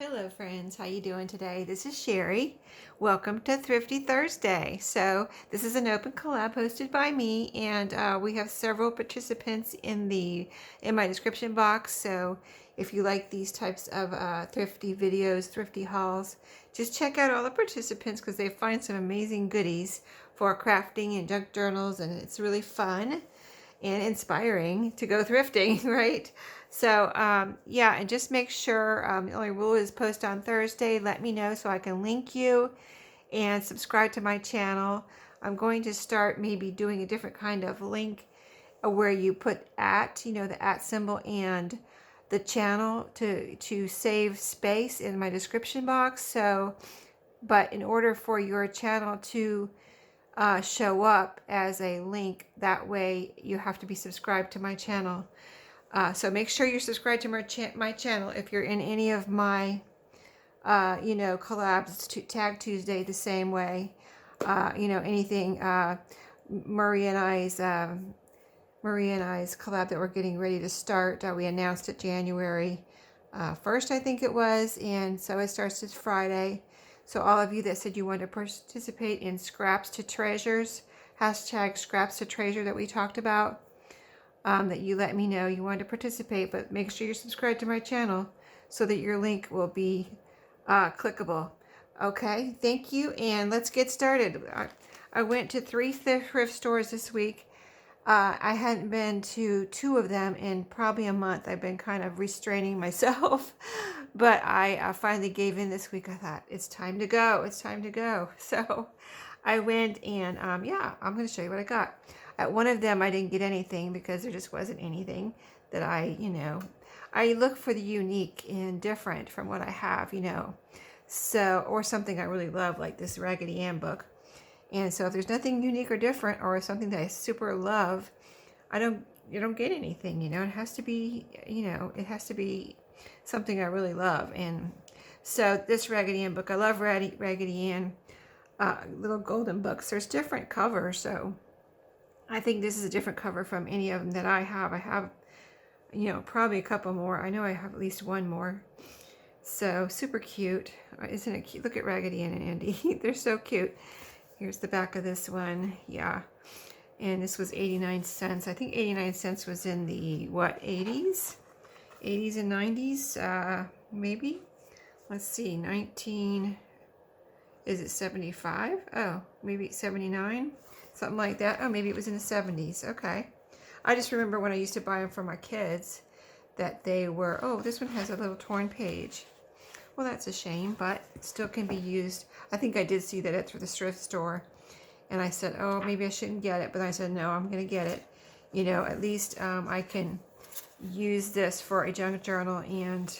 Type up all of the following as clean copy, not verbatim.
Hello friends, how you doing today? This is Sherry. Welcome to Thrifty Thursday. So this is an open collab hosted by me, and we have several participants in my description box. So if you like these types of thrifty videos, thrifty hauls, just check out all the participants because they find some amazing goodies for crafting and junk journals, and it's really fun and inspiring to go thrifting, right? So yeah, and just make sure the only rule is post on Thursday. Let me know so I can link you and subscribe to my channel. I'm going to start maybe doing a different kind of link where you put at, the at symbol and the channel to save space in my description box. So, but in order for your channel to show up as a link, that way you have to be subscribed to my channel. So make sure you're subscribed to my channel if you're in any of my collabs. Tag Tuesday the same way. Anything Marie and I's collab that we're getting ready to start. We announced it January 1st, I think it was, and so it starts this Friday. So all of you that said you wanted to participate in Scraps to Treasures, hashtag Scraps to Treasure that we talked about, that you let me know you wanted to participate, but make sure you're subscribed to my channel so that your link will be clickable. Okay, thank you, and let's get started. I went to 3 thrift stores this week. I hadn't been to 2 of them in probably a month. I've been kind of restraining myself, but I finally gave in this week. I thought, it's time to go. It's time to go. So I went and, yeah, I'm going to show you what I got. At one of them, I didn't get anything because there just wasn't anything that I look for the unique and different from what I have, So, or something I really love, like this Raggedy Ann book. And so if there's nothing unique or different or something that I super love, you don't get anything, It has to be, it has to be something I really love. And so this Raggedy Ann book, I love Raggedy Ann little golden books. There's different covers, so I think this is a different cover from any of them that I have. I have, probably a couple more. I know I have at least one more. So super cute. Isn't it cute? Look at Raggedy Ann and Andy. They're so cute. Here's the back of this one. Yeah. And this was 89 cents. I think 89 cents was in the, what, 80s? 80s and 90s, maybe? Let's see, is it 75? Oh, maybe 79? Something like that. Oh, maybe it was in the 70s. Okay. I just remember when I used to buy them for my kids that they were, oh, this one has a little torn page. Well, that's a shame, but it still can be used. I think I did see that at the thrift store. And I said, oh, maybe I shouldn't get it. But I said, no, I'm going to get it. At least I can use this for a junk journal. And,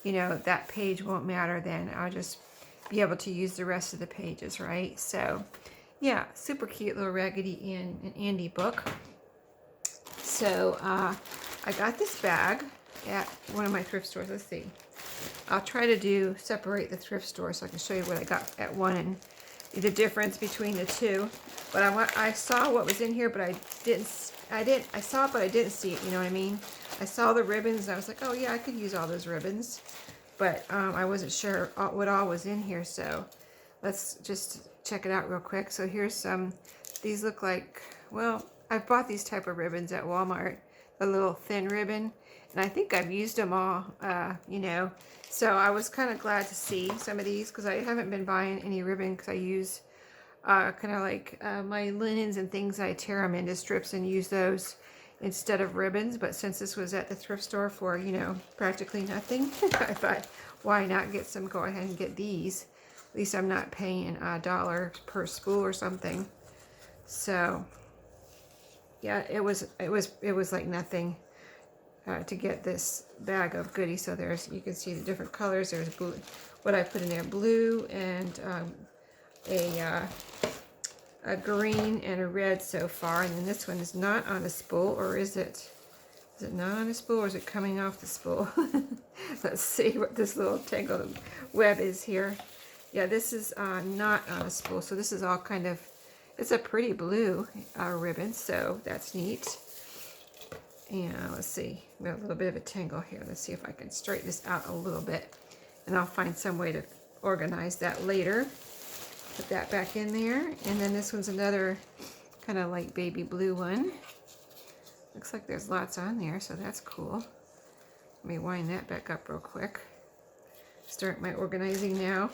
that page won't matter then. I'll just be able to use the rest of the pages, right? So, yeah, super cute little Raggedy Ann and Andy book. So, I got this bag at one of my thrift stores. Let's see. I'll try to separate the thrift store so I can show you what I got at one and the difference between the two. But I saw what was in here, but I saw it, but I didn't see it, you know what I mean? I saw the ribbons, and I was like, oh yeah, I could use all those ribbons. But I wasn't sure what all was in here, so let's just check it out real quick. So here's some, these look like, well, I've bought these type of ribbons at Walmart, the little thin ribbon, and I think I've used them all, So I was kind of glad to see some of these because I haven't been buying any ribbon because I use kind of like my linens and things. I tear them into strips and use those instead of ribbons. But since this was at the thrift store for, practically nothing, I thought, why not go ahead and get these? At least I'm not paying $1 per spool or something. So yeah, it was like nothing. To get this bag of goodies. So you can see the different colors. There's blue, what I put in there, blue and a green and a red so far. And then this one is not on a spool, or is it? Is it not on a spool, or is it coming off the spool? Let's see what this little tangled web is here. Yeah, this is not on a spool. So this is all kind of, it's a pretty blue ribbon, so that's neat. And let's see, we have a little bit of a tangle here. Let's see if I can straighten this out a little bit. And I'll find some way to organize that later. Put that back in there. And then this one's another kind of like baby blue one. Looks like there's lots on there, so that's cool. Let me wind that back up real quick. Start my organizing now.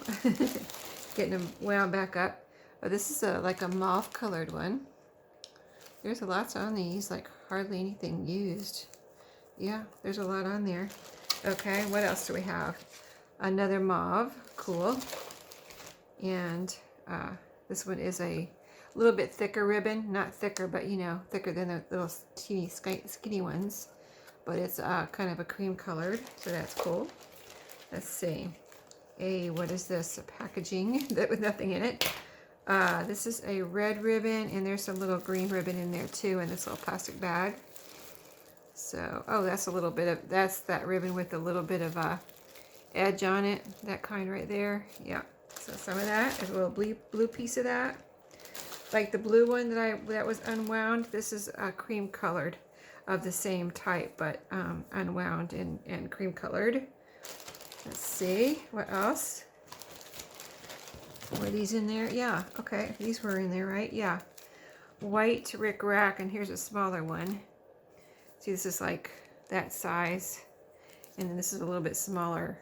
Getting them wound back up. Oh, this is like a mauve colored one. There's lots on these, like hardly anything used. Yeah, there's a lot on there. Okay, what else do we have? Another mauve, cool. And this one is a little bit thicker ribbon. Not thicker, but you know, thicker than the little teeny skinny ones. But it's kind of a cream colored, so that's cool. Let's see. What is this? A packaging that with nothing in it. This is a red ribbon, and there's some little green ribbon in there too in this little plastic bag. So, oh, that's a little bit of, that's that ribbon with a little bit of edge on it. That kind right there. Yeah. So some of that. There's a little blue piece of that. Like the blue one that was unwound. This is cream colored of the same type, but unwound and cream colored. Let's see. What else? Were these in there? Yeah. Okay. These were in there, right? Yeah. White Rick Rack, and here's a smaller one. See, this is like that size, and then this is a little bit smaller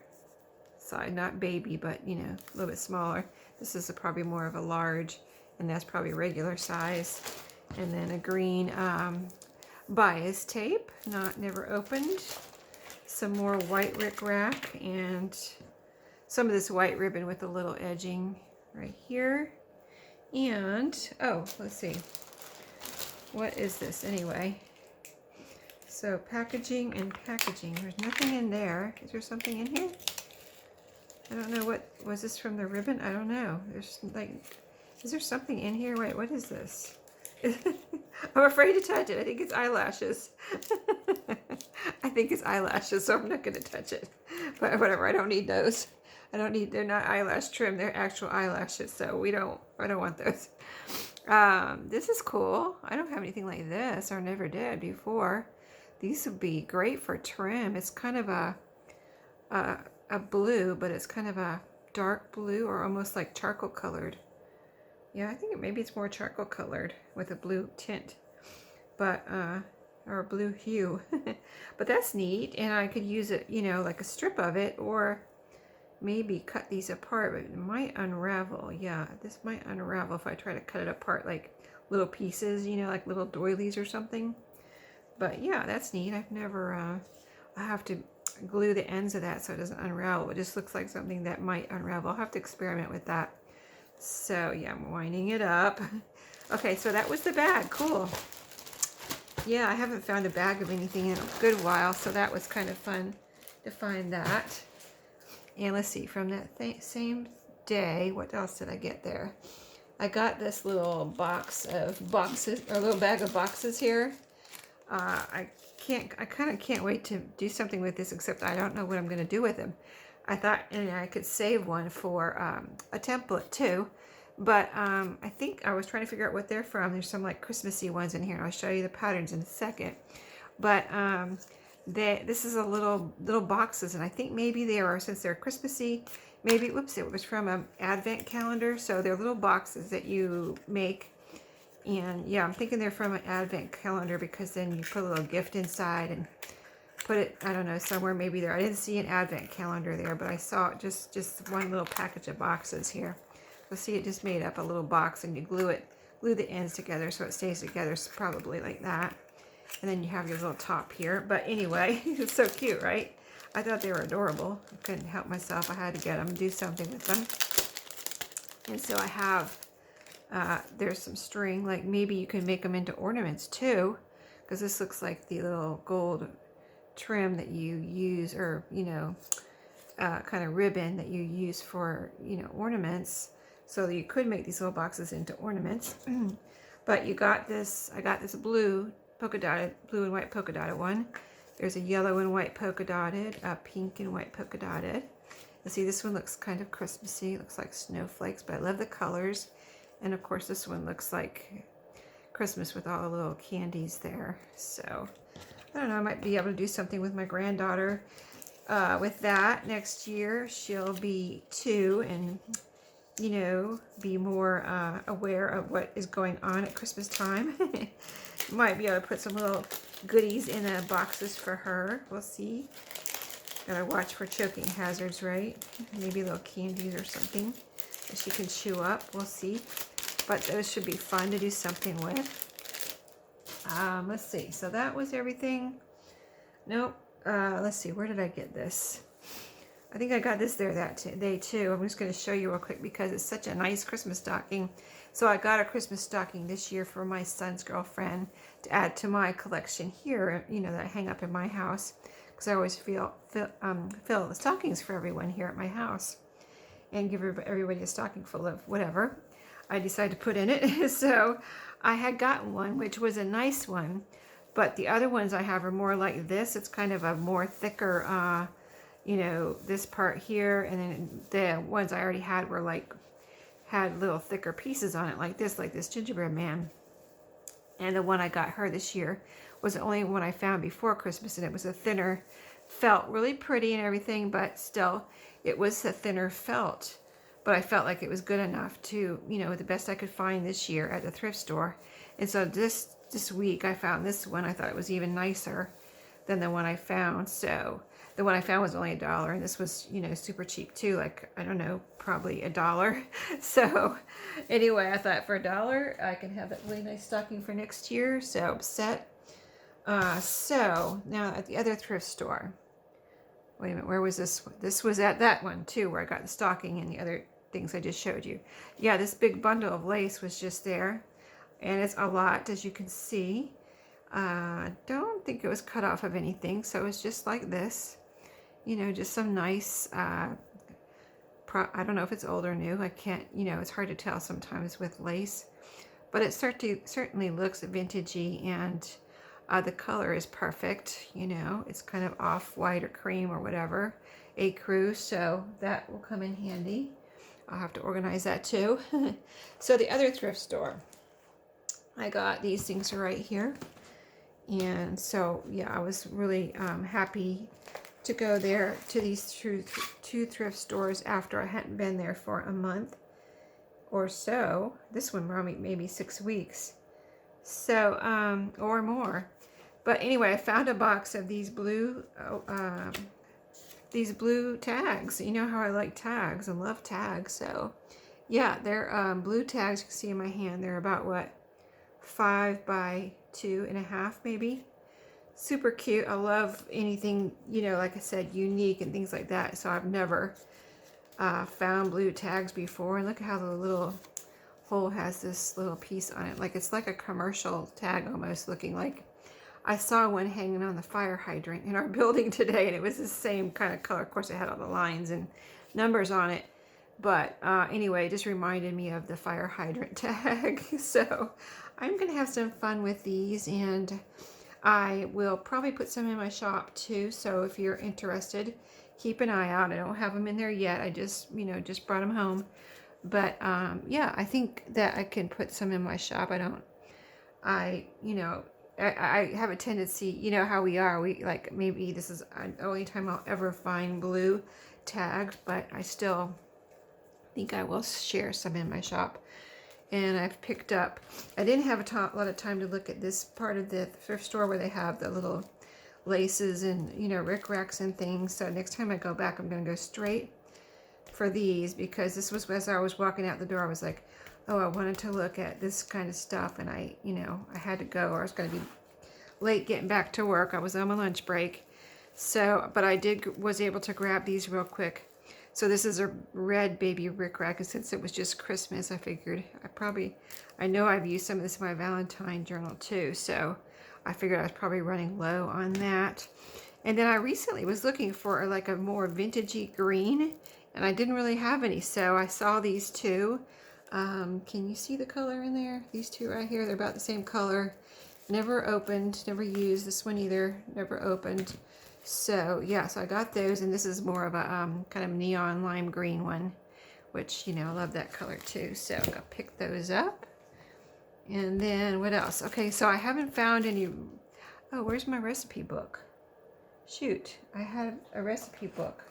size, not baby, but you know, a little bit smaller. This is probably more of a large, and that's probably regular size. And then a green bias tape, never opened. Some more white Rick Rack, and some of this white ribbon with a little edging right here. And oh, let's see, what is this anyway? So packaging and packaging. There's nothing in there. Is there something in here? I don't know. What was this from the ribbon? I don't know. There's like, is there something in here? Wait, what is this? I'm afraid to touch it. I think it's eyelashes. I think it's eyelashes, so I'm not going to touch it. But whatever, I don't need those. I don't need, they're not eyelash trim, they're actual eyelashes, so I don't want those. This is cool. I don't have anything like this, or never did before. These would be great for trim. It's kind of a blue, but it's kind of a dark blue, or almost like charcoal colored. Yeah, I think maybe it's more charcoal colored with a blue tint, but or a blue hue. But that's neat, and I could use it, you know, like a strip of it, or maybe cut these apart, but it might unravel. Yeah, this might unravel if I try to cut it apart like little pieces, you know, like little doilies or something. But yeah, that's neat. I've never, I have to glue the ends of that so it doesn't unravel. It just looks like something that might unravel. I'll have to experiment with that. So yeah, I'm winding it up. Okay, so that was the bag. Cool. Yeah, I haven't found a bag of anything in a good while, so that was kind of fun to find that. And let's see, from that same day, what else did I get there? I got this little box of boxes, or a little bag of boxes here. I kind of can't wait to do something with this, except I don't know what I'm going to do with them. I thought I could save one for a template too, but I think I was trying to figure out what they're from. There's some like Christmassy ones in here, and I'll show you the patterns in a second. But this is a little boxes, and I think maybe they are, since they're Christmassy, maybe, whoops, it was from an advent calendar. So they're little boxes that you make. And yeah, I'm thinking they're from an advent calendar, because then you put a little gift inside and put it, I don't know, somewhere maybe there. I didn't see an advent calendar there, but I saw just one little package of boxes here. So see, it just made up a little box, and you glue the ends together so it stays together, probably like that. And then you have your little top here. But anyway, it's so cute, right? I thought they were adorable. I couldn't help myself. I had to get them, do something with them. And so I have, there's some string. Like maybe you can make them into ornaments too, because this looks like the little gold trim that you use, or, you know, kind of ribbon that you use for, you know, ornaments. So you could make these little boxes into ornaments. But you got this, I got this blue and white polka dotted one. There's a yellow and white polka dotted, a pink and white polka dotted. You see, this one looks kind of Christmassy. It looks like snowflakes, but I love the colors. And of course, this one looks like Christmas with all the little candies there. So I don't know, I might be able to do something with my granddaughter. with that, next year she'll be 2 and, you know, be more aware of what is going on at Christmas time. Might be able to put some little goodies in the boxes for her. We'll see. Gotta watch for choking hazards, right? Maybe little candies or something that she can chew up. We'll see. But those should be fun to do something with. Let's see. So that was everything. Nope. Let's see. Where did I get this? I think I got this there that day too. I'm just going to show you real quick because it's such a nice Christmas stocking. So I got a Christmas stocking this year for my son's girlfriend to add to my collection here, you know, that I hang up in my house. Because I always fill the stockings for everyone here at my house. And give everybody a stocking full of whatever I decide to put in it. So I had gotten one, which was a nice one. But the other ones I have are more like this. It's kind of a more thicker, you know, this part here. And then the ones I already had were like, had little thicker pieces on it like this gingerbread man. And the one I got her this year was the only one I found before Christmas. And it was a thinner felt, really pretty and everything, but still it was a thinner felt. But I felt like it was good enough to, you know, the best I could find this year at the thrift store. And so this week I found this one. I thought it was even nicer than the one I found. So the one I found was only $1, and this was, you know, super cheap too. Like, I don't know, probably $1. So anyway, I thought for $1 I can have that really nice stocking for next year. So upset. So now at the other thrift store. Wait a minute, where was this? This was at that one too, where I got the stocking and the other things I just showed you. Yeah, this big bundle of lace was just there. And it's a lot, as you can see. Don't think it was cut off of anything, so it's just like this. You know, just some nice, I don't know if it's old or new. I can't, you know, it's hard to tell sometimes with lace. But it certainly looks vintagey, and the color is perfect. You know, it's kind of off-white or cream or whatever. Ecru, so that will come in handy. I'll have to organize that too. So the other thrift store, I got these things right here. And so, yeah, I was really happy to go there to these two thrift stores after I hadn't been there for a month or so. This one probably maybe 6 weeks. So, or more. But anyway, I found a box of these blue tags. You know how I like tags and love tags. So, yeah, they're blue tags. You can see in my hand. They're about, what, 5 by 2.5 maybe. Super cute. I love anything, you know, like I said, unique and things like that. So I've never found blue tags before. And look at how the little hole has this little piece on it. Like, it's like a commercial tag almost, looking like. I saw one hanging on the fire hydrant in our building today, and it was the same kind of color. Of course, it had all the lines and numbers on it. But anyway, it just reminded me of the fire hydrant tag. So I'm going to have some fun with these, and I will probably put some in my shop too. So if you're interested, keep an eye out. I don't have them in there yet. I just, you know, just brought them home. But yeah, I think that I can put some in my shop. You know, I have a tendency, you know how we are. We like, maybe this is the only time I'll ever find blue tags, but I still think I will share some in my shop. And I've picked up, I didn't have a lot of time to look at this part of the thrift store where they have the little laces and, you know, rickrack and things. So next time I go back, I'm going to go straight for these, because this was, as I was walking out the door, I was like, oh, I wanted to look at this kind of stuff, and I, you know, I had to go, or I was going to be late getting back to work. I was on my lunch break. So, but I was able to grab these real quick. So this is a red baby rickrack, and since it was just Christmas, I figured I know I've used some of this in my Valentine journal too, so I figured I was probably running low on that. And then I recently was looking for like a more vintagey green, and I didn't really have any, so I saw these two. Can you see the color in there? These two right here, they're about the same color. Never opened, never used. This one either, never opened. So yeah, so I got those, and this is more of a kind of neon lime green one, which, you know, I love that color too. So I'll pick those up. And then what else? Okay, so I haven't found any. Oh, where's my recipe book? Shoot, I had a recipe book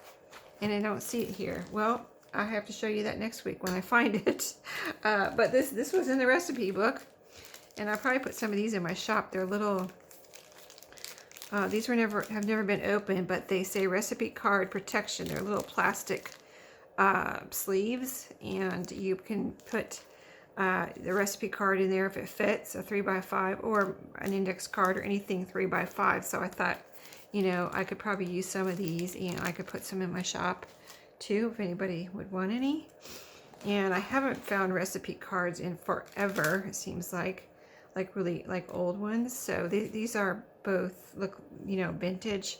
and I don't see it here. Well, I have to show you that next week when I find it. But this was in the recipe book, and I'll probably put some of these in my shop. They're little, these have never been opened, but they say recipe card protection. They're little plastic sleeves, and you can put the recipe card in there if it fits, a 3x5 or an index card or anything 3x5. So I thought, you know, I could probably use some of these, and I could put some in my shop too if anybody would want any. And I haven't found recipe cards in forever, it seems like really like old ones. So these are both, look, you know, vintage.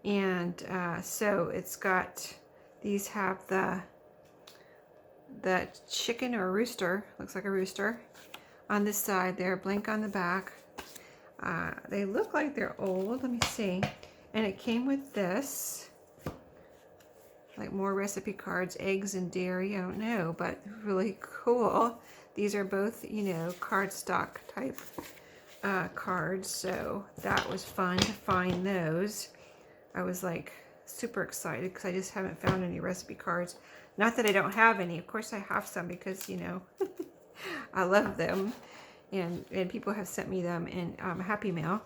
And so it's got, these have the chicken or rooster, looks like a rooster on this side there, blank on the back. They look like they're old. Let me see. And it came with this, like more recipe cards, eggs and dairy, I don't know, but really cool. These are both, you know, cardstock type cards, so that was fun to find those. I was like super excited because I just haven't found any recipe cards. Not that I don't have any, of course I have some, because, you know, I love them, and people have sent me them in Happy Mail,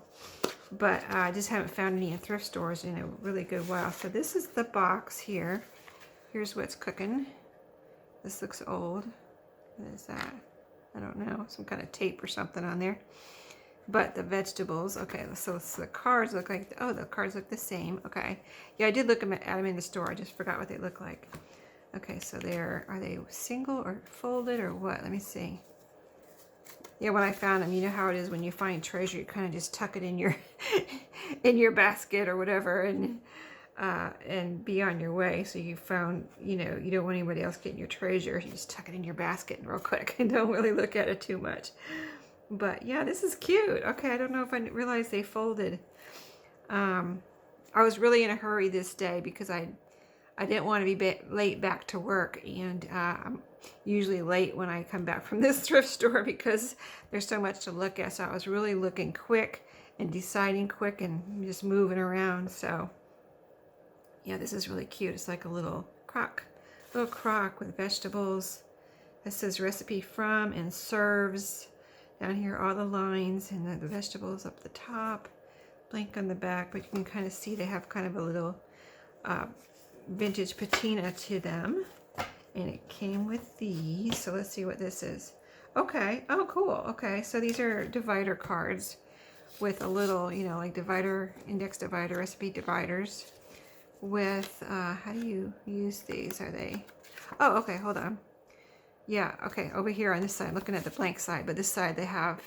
but I just haven't found any in thrift stores in a really good while. So this is the box here. Here's what's cooking. This looks old. What is that? I don't know. Some kind of tape or something on there. But the vegetables, okay, so the cards look like, oh, the cards look the same. Okay. Yeah, I did look at them in the store. I just forgot what they look like. Okay, so are they single or folded or what? Let me see. Yeah, when I found them, you know how it is when you find treasure, you kind of just tuck it in your in your basket or whatever, and be on your way. So you found, you know, you don't want anybody else getting your treasure. You just tuck it in your basket real quick and don't really look at it too much. But yeah, this is cute. Okay, I don't know if I realized they folded. I was really in a hurry this day because I didn't want to be late back to work, and I'm usually late when I come back from this thrift store because there's so much to look at. So I was really looking quick and deciding quick and just moving around. So yeah, this is really cute. It's like a little crock with vegetables. It says recipe from and serves. Down here, all the lines, and then the vegetables up the top, blank on the back, but you can kind of see they have kind of a little vintage patina to them. And it came with these, so let's see what this is. Okay, oh cool, okay, so these are divider cards with a little, you know, like divider, index divider, recipe dividers with, how do you use these? Are they, oh, okay, hold on. Yeah, okay, over here on this side, looking at the blank side, but this side they have,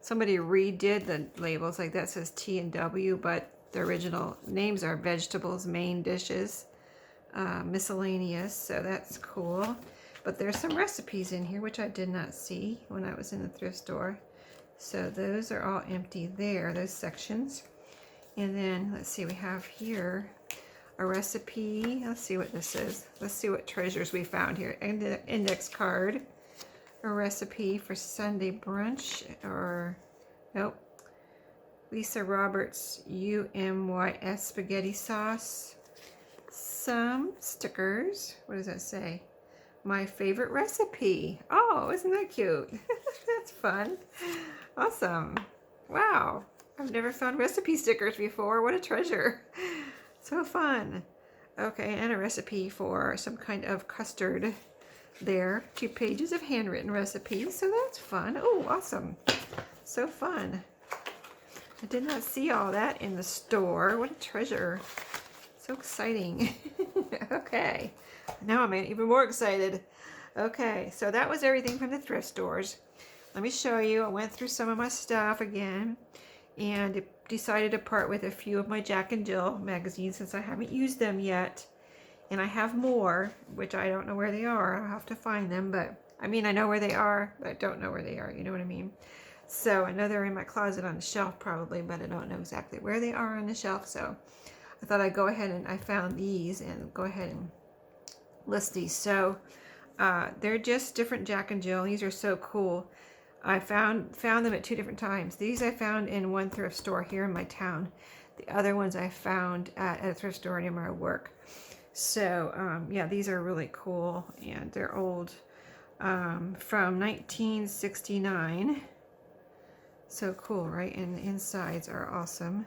somebody redid the labels, like that says T and W, but the original names are vegetables, main dishes, miscellaneous, so that's cool. But there's some recipes in here, which I did not see when I was in the thrift store. So those are all empty there, those sections. And then, let's see, we have here a recipe. Let's see what this is. Let's see what treasures we found here. Index card. A recipe for Sunday brunch, or nope. Lisa Roberts UMYS spaghetti sauce. Some stickers. What does that say? My favorite recipe. Oh, isn't that cute? That's fun. Awesome. Wow. I've never found recipe stickers before. What a treasure. So fun. Okay, and a recipe for some kind of custard there. 2 pages of handwritten recipes, so that's fun. Oh, awesome. So fun. I did not see all that in the store. What a treasure. So exciting. Okay, now I'm even more excited. Okay, so that was everything from the thrift stores. Let me show you. I went through some of my stuff again, and decided to part with a few of my Jack and Jill magazines since I haven't used them yet. And I have more, which I don't know where they are. I'll have to find them, but I mean, I know where they are, but I don't know where they are. You know what I mean? So I know they're in my closet on the shelf probably, but I don't know exactly where they are on the shelf. So I thought I'd go ahead, and I found these and go ahead and list these. So they're just different Jack and Jill. These are so cool. I found them at 2 different times. These I found in one thrift store here in my town. The other ones I found at a thrift store near my work. So yeah, these are really cool, and they're old, from 1969. So cool, right? And the insides are awesome.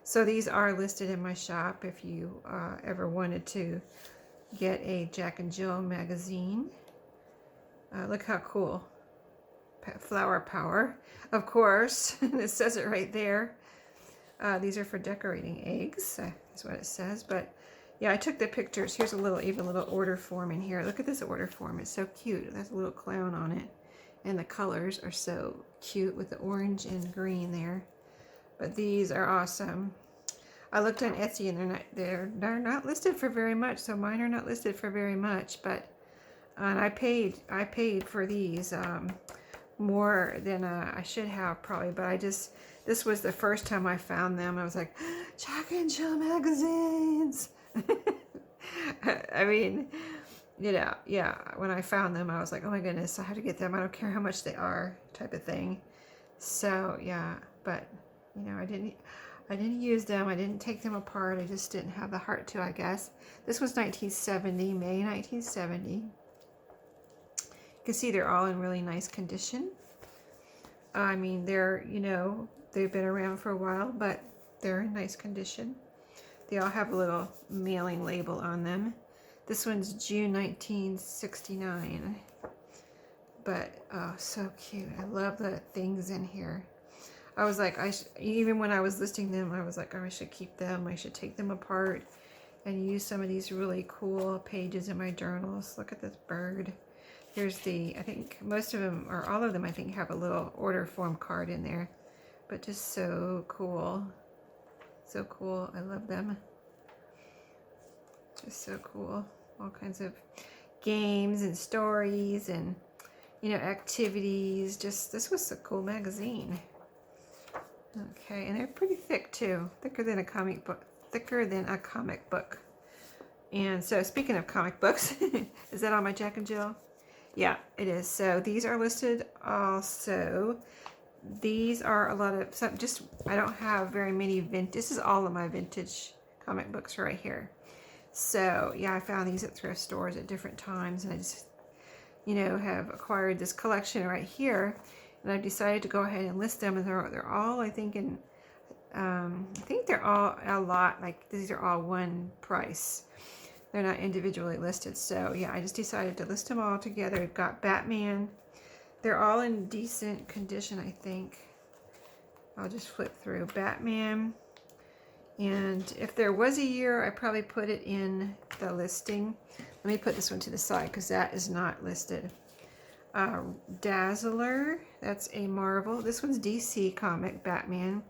So these are listed in my shop if you ever wanted to get a Jack and Jill magazine. Look how cool. Flower Power, of course. It says it right there. These are for decorating eggs, is what it says. But yeah, I took the pictures. Here's a little, even a little order form in here. Look at this order form. It's so cute. There's a little clown on it. And the colors are so cute with the orange and green there. But these are awesome. I looked on Etsy and they're not listed for very much. So mine are not listed for very much. But and I paid for these more than I should have probably. But this was the first time I found them. I was like, Jack and Jill magazines. I mean, you know, yeah, when I found them, I was like, oh my goodness, I have to get them. I don't care how much they are, type of thing. So yeah, but you know, I didn't use them. I didn't take them apart. I just didn't have the heart to, I guess. This was 1970, May 1970. You can see they're all in really nice condition. I mean, they're, you know, they've been around for a while, but they're in nice condition. They all have a little mailing label on them. This one's June 1969. But, oh, so cute. I love the things in here. I was like, even when I was listing them, I was like, oh, I should keep them. I should take them apart and use some of these really cool pages in my journals. Look at this bird. Here's I think most of them, or all of them, I think, have a little order form card in there. But just so cool. So cool. I love them. Just so cool. All kinds of games and stories and, you know, activities. Just, this was a cool magazine. Okay, and they're pretty thick too. Thicker than a comic book. Thicker than a comic book. And so, speaking of comic books, is that on my Jack and Jill? Yeah, it is. So these are listed also. These are a lot of, I don't have very many vintage. This is all of my vintage comic books right here. So yeah, I found these at thrift stores at different times, and I just, you know, have acquired this collection right here. And I've decided to go ahead and list them, and they're all, I think, I think they're all a lot, like these are all one price. They're not individually listed. So yeah, I just decided to list them all together. We've got Batman. They're all in decent condition, I think. I'll just flip through Batman. And if there was a year, I probably put it in the listing. Let me put this one to the side because that is not listed. Dazzler, that's a Marvel. This one's DC comic, Batman.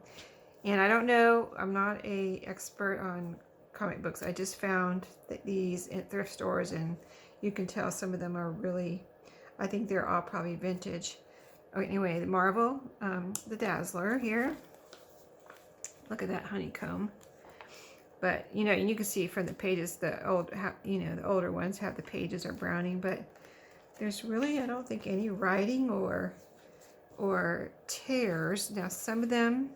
And I don't know, I'm not an expert on comic books. I just found these at thrift stores, and you can tell some of them are really, I think they're all probably vintage. Oh, anyway, the Marvel, the Dazzler here. Look at that honeycomb. But, you know, you can see from the pages, the older ones have the pages are browning, but there's really, I don't think, any writing or tears. Now, some of them,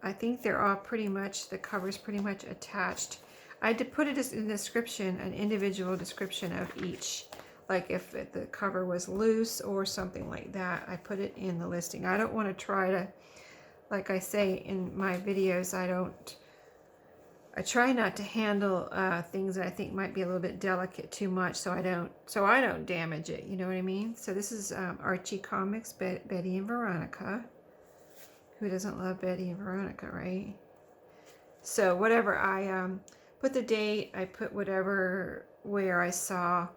I think they're all pretty much, the cover's pretty much attached. I had to put it in the description, an individual description of each. Like if the cover was loose or something like that, I put it in the listing. I don't want to try to, like I say in my videos, I try not to handle things that I think might be a little bit delicate too much, so I don't damage it. You know what I mean? So this is Archie Comics, Betty and Veronica. Who doesn't love Betty and Veronica, right? So whatever, I put the date, I put where I saw,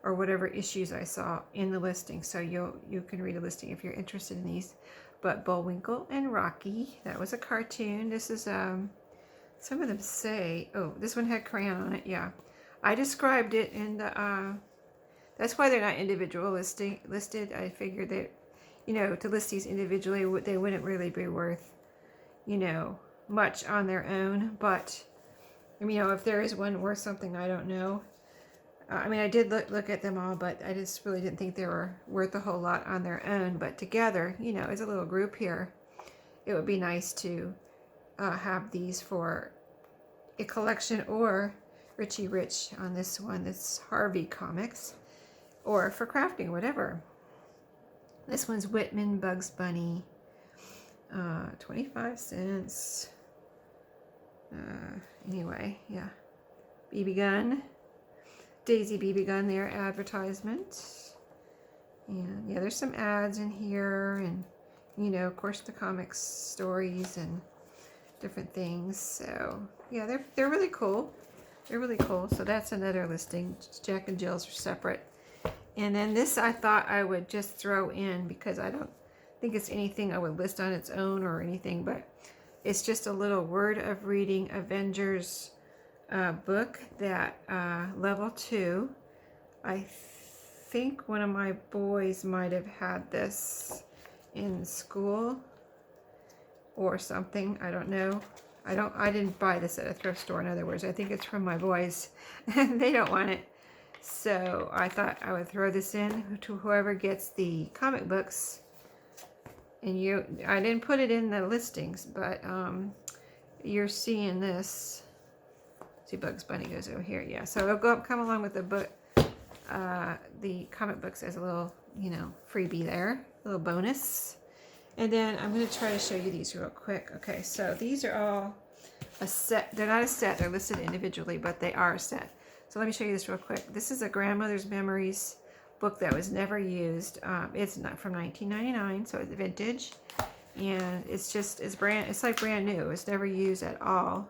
or whatever issues I saw in the listing. So you can read the listing if you're interested in these. But Bullwinkle and Rocky, that was a cartoon. This is some of them say, oh, this one had crayon on it. Yeah, I described it in the. That's why they're not individual listed. I figured that, you know, to list these individually, they wouldn't really be worth, you know, much on their own. But, you know, if there is one worth something, I don't know. I mean, I did look at them all, but I just really didn't think they were worth a whole lot on their own. But together, you know, as a little group here, it would be nice to have these for a collection, or Richie Rich on this one. That's Harvey Comics, or for crafting, whatever. This one's Whitman Bugs Bunny, 25 cents. Anyway, yeah. BB gun, Daisy BB gun there, advertisement. And yeah, there's some ads in here, and you know, of course, the comics stories and different things. So yeah, they're really cool. They're really cool. So that's another listing. Jack and Jill's are separate. And then this I thought I would just throw in because I don't think it's anything I would list on its own or anything, but it's just a little Word of Reading Avengers book that level 2. I think one of my boys might have had this in school or something. I don't know. I didn't buy this at a thrift store, in other words. I think it's from my boys and they don't want it. So I thought I would throw this in to whoever gets the comic books. And I didn't put it in the listings, but you're seeing this. See, Bugs Bunny goes over here. Yeah, so it'll come along with the book, the comic books as a little, you know, freebie there, a little bonus. And then I'm going to try to show you these real quick. Okay, so these are all a set. They're not a set. They're listed individually, but they are a set. So let me show you this real quick. This is a Grandmother's Memories book that was never used. It's not from 1999, so it's vintage, and it's like brand new. It's never used at all.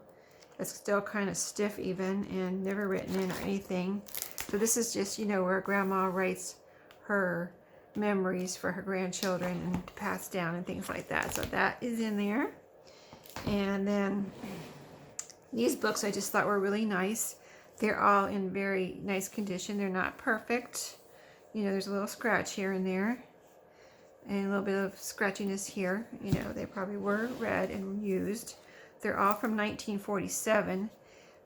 It's still kind of stiff even, and never written in or anything. So this is just, you know, where Grandma writes her memories for her grandchildren and to pass down and things like that. So that is in there. And then these books I just thought were really nice. They're all in very nice condition. They're not perfect. You know, there's a little scratch here and there, and a little bit of scratchiness here. You know, they probably were read and used. They're all from 1947,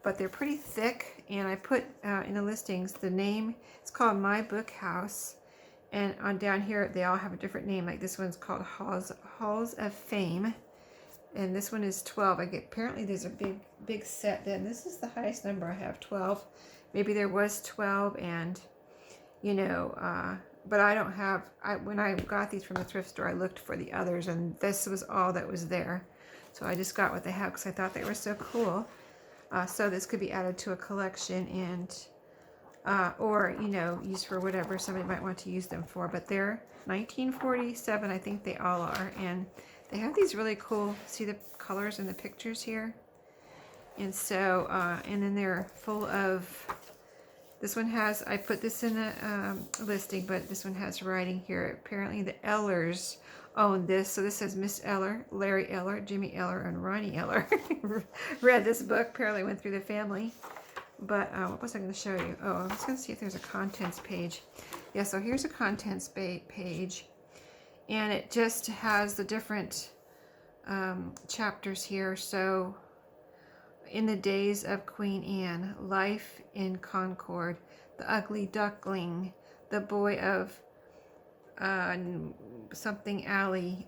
but they're pretty thick. And I put in the listings the name. It's called My Book House, and on down here they all have a different name. Like this one's called Halls of Fame, and this one is 12. Apparently there's a big set. Then this is the highest number I have, 12. Maybe there was 12, and you know, but I don't have, when I got these from the thrift store, I looked for the others, and this was all that was there. So I just got what they have because I thought they were so cool. So this could be added to a collection, and or, you know, used for whatever somebody might want to use them for. But they're 1947, I think they all are, and they have these really cool, see the colors in the pictures here? And so, and then they're full of, this one has, I put this in a listing, but this one has writing here. Apparently the Ellers own this. So this says Miss Eller, Larry Eller, Jimmy Eller, and Ronnie Eller read this book. Apparently went through the family. But what was I going to show you? Oh, I was going to see if there's a contents page. Yeah, so here's a contents page. And it just has the different chapters here. So in the days of Queen Anne, Life in Concord, The Ugly Duckling, The Boy of something Alley,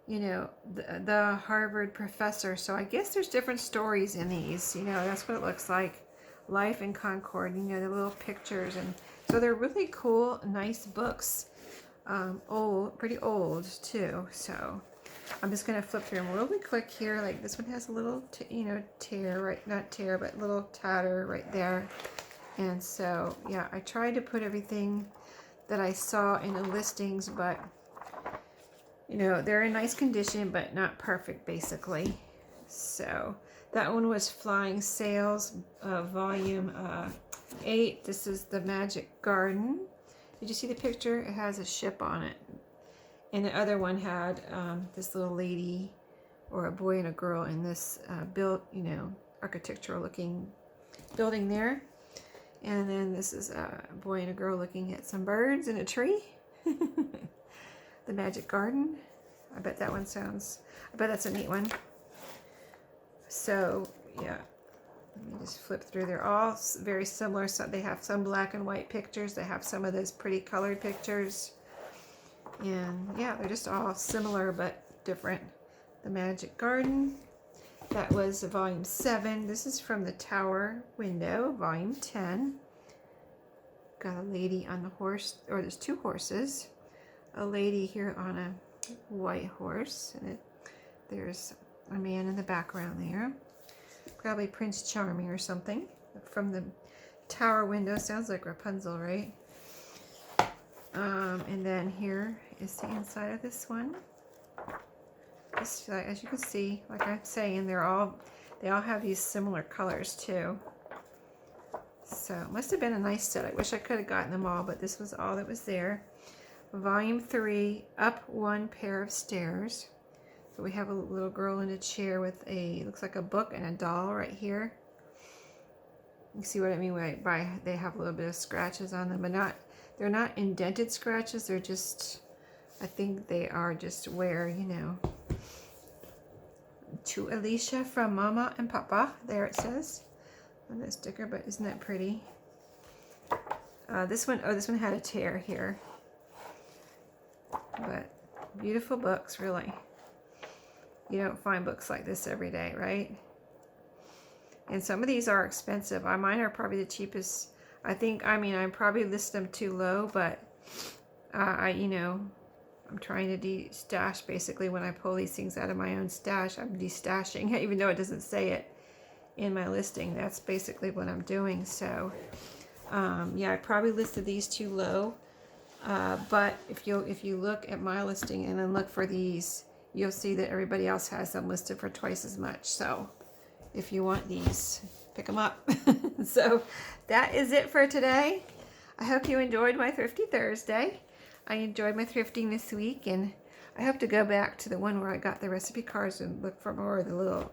you know, the Harvard Professor. So I guess there's different stories in these, you know, that's what it looks like. Life in Concord, you know, the little pictures. And so they're really cool, nice books. Pretty old too. So I'm just going to flip through them really quick here. Like this one has a little, you know, tear, right? Not tear, but little tatter right there. And so, yeah, I tried to put everything that I saw in the listings, but, you know, they're in nice condition, but not perfect, basically. So that one was Flying Sails, volume 8. This is The Magic Garden. Did you see the picture? It has a ship on it. And the other one had this little lady or a boy and a girl in this built, you know, architectural looking building there. And then this is a boy and a girl looking at some birds in a tree. The Magic Garden. I bet that one sounds, I bet that's a neat one. So, yeah. Let me just flip through. They're all very similar. So they have some black and white pictures. They have some of those pretty colored pictures. And yeah, they're just all similar but different. The Magic Garden. That was volume 7. This is from the Tower Window, volume 10. Got a lady on the horse, or there's 2 horses. A lady here on a white horse, and there's a man in the background there. Probably Prince Charming or something. From the Tower Window, sounds like Rapunzel, right? And then here is the inside of this one. Just as you can see, like I'm saying, they all have these similar colors too. So it must have been a nice set. I wish I could have gotten them all, but this was all that was there. Volume 3, Up One Pair of Stairs. So we have a little girl in a chair with looks like a book and a doll right here. You see what I mean by they have a little bit of scratches on them, but they're not indented scratches. They're just, I think they are just where, you know. To Alicia from Mama and Papa. There it says on the sticker, but isn't that pretty? This one had a tear here. But beautiful books, really. You don't find books like this every day, right? And some of these are expensive. Mine are probably the cheapest. I probably list them too low, but you know, I'm trying to de-stash basically. When I pull these things out of my own stash, I'm de-stashing, even though it doesn't say it in my listing. That's basically what I'm doing. So yeah, I probably listed these too low, but if you look at my listing and then look for these, you'll see that everybody else has them listed for twice as much. So if you want these, pick them up. So that is it for today. I hope you enjoyed my Thrifty Thursday. I enjoyed my thrifting this week, and I hope to go back to the one where I got the recipe cards and look for more of the little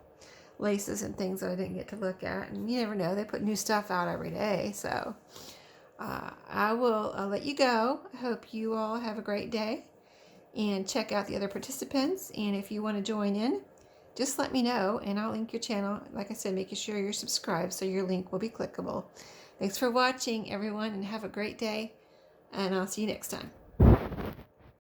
laces and things that I didn't get to look at. And you never know, they put new stuff out every day. So I'll let you go. I hope you all have a great day, and check out the other participants. And if you want to join in, just let me know, and I'll link your channel. Like I said, making sure you're subscribed so your link will be clickable. Thanks for watching, everyone, and have a great day, and I'll see you next time.